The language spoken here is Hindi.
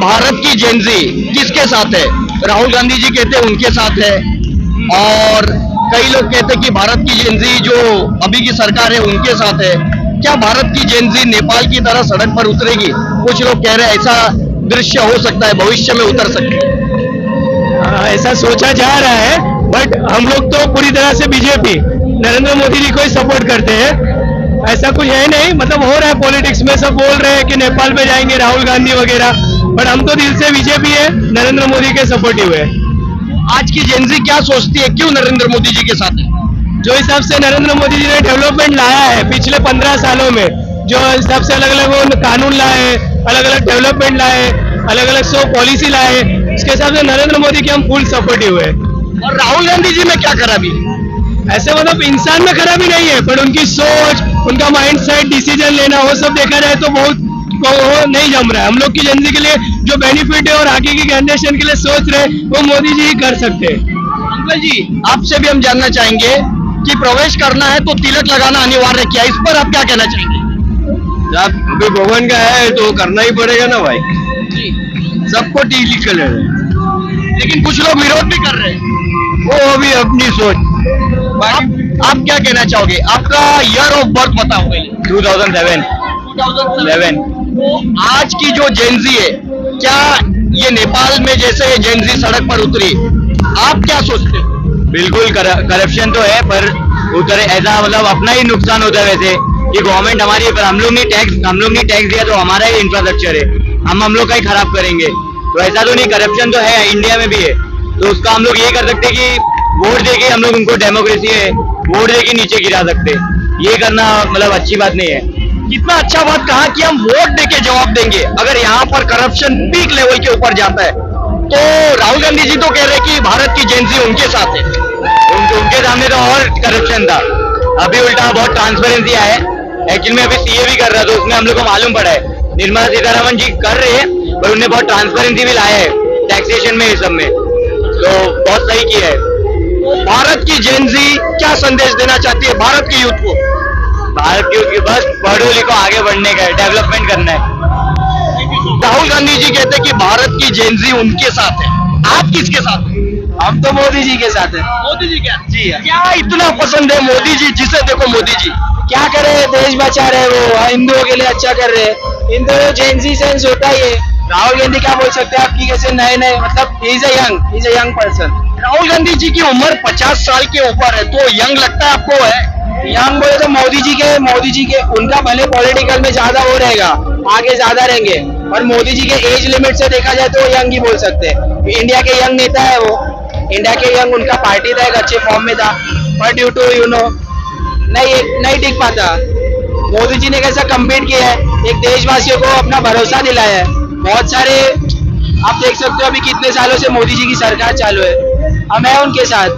भारत की जेनजी किसके साथ है? राहुल गांधी जी कहते हैं उनके साथ है, और कई लोग कहते हैं कि भारत की जेनजी जो अभी की सरकार है उनके साथ है। क्या भारत की जेनजी नेपाल की तरह सड़क पर उतरेगी? कुछ लोग कह रहे हैं ऐसा दृश्य हो सकता है, भविष्य में उतर सकती है। ऐसा सोचा जा रहा है, बट हम लोग तो पूरी तरह से बीजेपी नरेंद्र मोदी जी को ही सपोर्ट करते हैं। ऐसा कुछ है नहीं, मतलब हो रहा है पॉलिटिक्स में, सब बोल रहे हैं कि नेपाल पे जाएंगे राहुल गांधी वगैरह, बट हम तो दिल से बीजेपी है, नरेंद्र मोदी के सपोर्टिव है। आज की जेनजी क्या सोचती है, क्यों नरेंद्र मोदी जी के साथ है? जो हिसाब से नरेंद्र मोदी जी ने डेवलपमेंट लाया है पिछले 15 सालों में, जो हिसाब से अलग अलग वो कानून लाए, अलग अलग डेवलपमेंट लाए, अलग अलग सो पॉलिसी लाए, उसके हिसाब से नरेंद्र मोदी के हम फुल सपोर्टिव है। और राहुल गांधी जी में क्या खराबी? ऐसे मतलब इंसान में खराबी नहीं है, पर उनकी सोच, उनका माइंड सेट, डिसीजन लेना, वो सब देखा जाए तो बहुत वो नहीं जम रहा है। हम लोग की जिंदगी के लिए जो बेनिफिट है और आगे की जनरेशन के लिए सोच रहे वो मोदी जी ही कर सकते हैं। अंकल जी, आपसे भी हम जानना चाहेंगे कि प्रवेश करना है तो तिलक लगाना अनिवार्य है क्या? इस पर आप क्या कहना चाहेंगे? जब अभी भगवान का है तो करना ही पड़ेगा ना भाई, सबको टिकट कर ले रहे, लेकिन कुछ लोग विरोध भी कर रहे हैं। वो अभी अपनी सोच। आप क्या कहना चाहोगे? आपका ईयर ऑफ बर्थ बताओ पहले। 2007। 2007। तो आज की जो जेनजी है, क्या ये नेपाल में जैसे जेनजी सड़क पर उतरी, आप क्या सोचते हो? बिल्कुल करप्शन तो है, पर उधर ऐसा मतलब अपना ही नुकसान होता है वैसे कि गवर्नमेंट हमारी, पर हम लोग नहीं टैक्स दिया तो हमारा ही इंफ्रास्ट्रक्चर है, हम लोग का ही खराब करेंगे। तो ऐसा तो नहीं, करप्शन तो है, इंडिया में भी है, तो उसका हम लोग ये कर सकते हैं कि वोट देके हम लोग उनको, डेमोक्रेसी है, वोट देके नीचे गिरा सकते। ये करना मतलब अच्छी बात नहीं है। कितना अच्छा बात कहा कि हम वोट देके जवाब देंगे। अगर यहाँ पर करप्शन पीक लेवल के ऊपर जाता है तो राहुल गांधी जी तो कह रहे हैं कि भारत की जेनजी उनके साथ है। उनके सामने तो और करप्शन था, अभी उल्टा बहुत ट्रांसपेरेंसी है। एक्चुअली में अभी सीए भी कर रहा था, उसमें हम लोग को मालूम पड़ा है निर्मला सीतारमण जी कर रहे हैं, पर उन्होंने बहुत ट्रांसपेरेंसी भी लाया है टैक्सेशन में, इस सब में, तो बहुत सही किया है। भारत की जेनजी क्या संदेश देना चाहती है भारत के यूथ को? भारत की उसकी बस पढ़ो लिखो, आगे बढ़ने का है, डेवलपमेंट करना है। राहुल गांधी जी कहते हैं कि भारत की जेनजी उनके साथ है, आप किसके साथ हैं? हम तो मोदी जी के साथ हैं। मोदी जी क्या? जी क्या इतना पसंद है मोदी जी? जिसे देखो मोदी जी क्या करे, देश बचा रहे, वो हिंदुओं के लिए अच्छा कर रहे, हिंदू जेंजी सेंस होता ही है। राहुल गांधी क्या बोल सकते हैं आपकी, कैसे नए नए, मतलब he is a young person. Rahul Gandhi ji की उम्र 50 साल के ऊपर है, तो यंग लगता है आपको? है यंग बोले तो मोदी जी के उनका भले पॉलिटिकल में ज्यादा वो रहेगा, आगे ज्यादा रहेंगे, और मोदी जी के एज लिमिट से देखा जाए तो वो यंग ही बोल सकते हैं। इंडिया के यंग नेता है वो, इंडिया के यंग, उनका पार्टी था एक अच्छे फॉर्म में था, पर ड्यू टू नहीं टिक पाता। मोदी जी ने कैसा कम्पीट किया है, एक देशवासियों को अपना भरोसा दिलाया है। बहुत सारे आप देख सकते हो अभी कितने सालों से मोदी जी की सरकार चालू है, हम हैं उनके साथ।